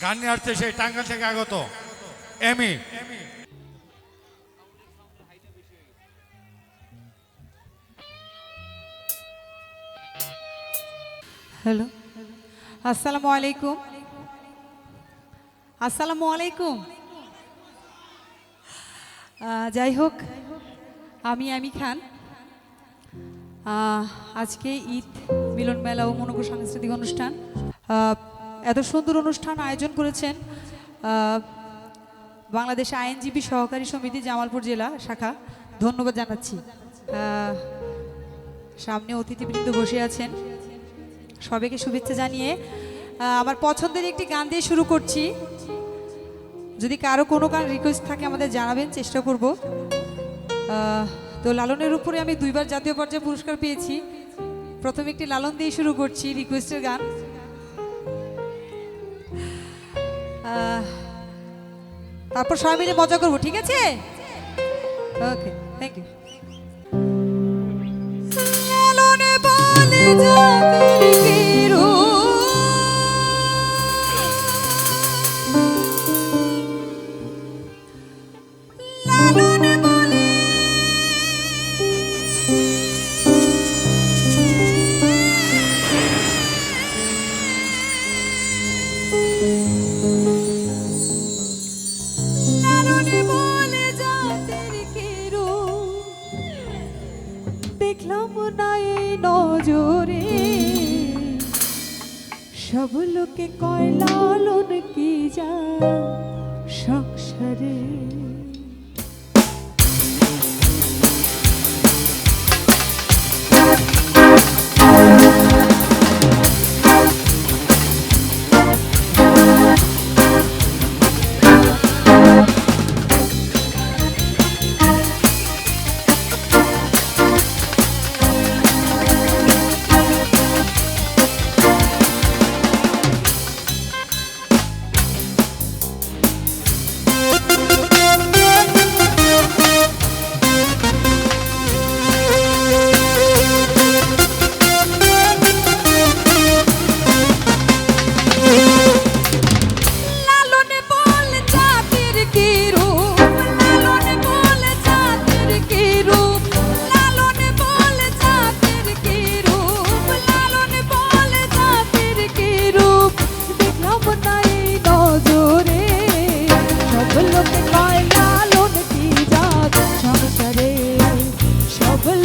গান নিয়ে আসছে সেই টাঙ্গাইল থেকে আগত এমি। হ্যালো, আসসালামু আলাইকুম। আসসালামু আলাইকুম। যাই হোক, আমি এমি খান। আজকে ঈদ মিলন মেলা ও মনোজ্ঞ সাংস্কৃতিক অনুষ্ঠান, এত সুন্দর অনুষ্ঠান আয়োজন করেছেন বাংলাদেশ আইনজীবী সহকারী সমিতি জামালপুর জেলা শাখা। ধন্যবাদ জানাচ্ছি। সামনে অতিথিবৃন্দ বসে আছেন, সবাইকে শুভেচ্ছা জানিয়ে আমার পছন্দের একটি গান দিয়ে শুরু করছি। যদি কারো কোনো গান রিকোয়েস্ট থাকে আমাদের জানাবেন, চেষ্টা করব। তো লালনের উপরে আমি 2বার জাতীয় পর্যায়ে পুরস্কার পেয়েছি। প্রথমে একটি লালন দিয়ে শুরু করছি, রিকোয়েস্টের গান। তারপর সবাই মিলে মজা করবো, ঠিক আছে? ওকে, থ্যাংক ইউ। লালনে বলে জাতির কেরু, লালনে বলে লালনে বলে জাতির কেরু, দেখলাম না এই নজরে, সব লোকে কয় লালন কি যা সংসারে।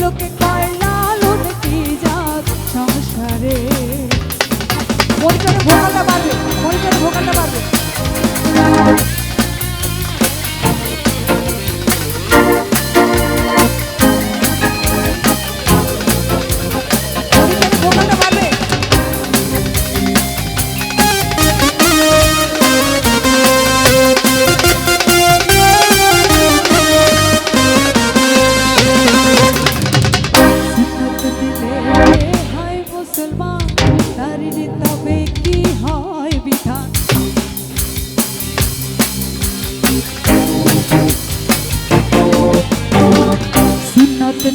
লোকে কয় লালন কি জাত সংসারে। মনিটরে ভোকালটা বাড়বে, মনিটরে ভোকালটা বাড়বে।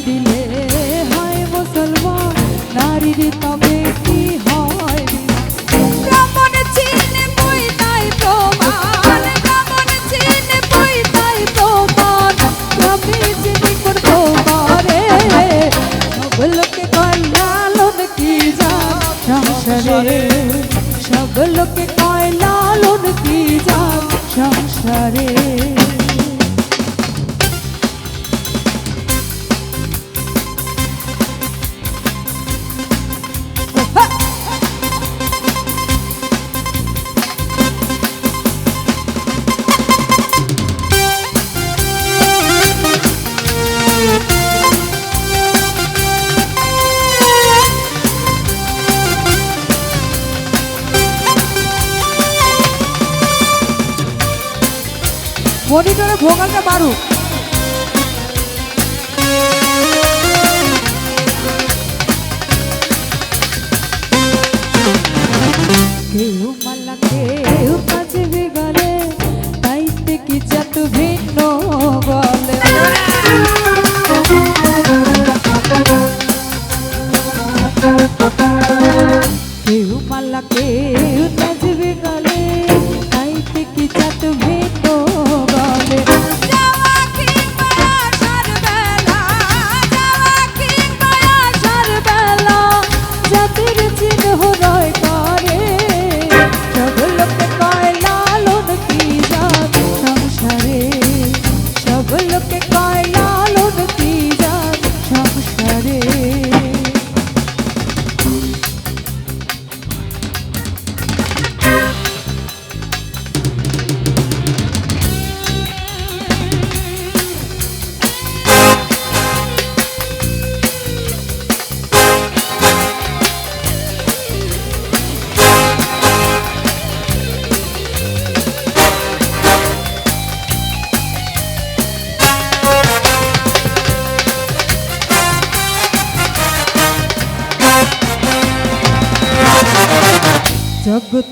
দিলে হয় মুসলমান, নারীর তবে কি হয় ব্রাহ্মণ চিনে বই তাই প্রমাণ, ব্রাহ্মণ চিনে বই তাই প্রমাণ, আমি চিনি করবো পারে। সব লোকে কয় লালন কি জাত সংসারে, সব লোকে কয় লালন কি জাত সংসারে। মনিটরে ভোকালটা বাড়ুক। কেউ মাল্লা কেউ কাজে গেলে, তাইতে কি জাত ভিন্ন বলে। কেউ মাল্লা কেউ কাজে গেলে,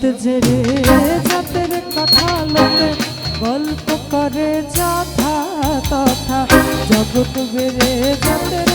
জগৎ জেরে জাতের কথা লোকে গল্প করে যথা তথা জগৎ বেড়ে জাতের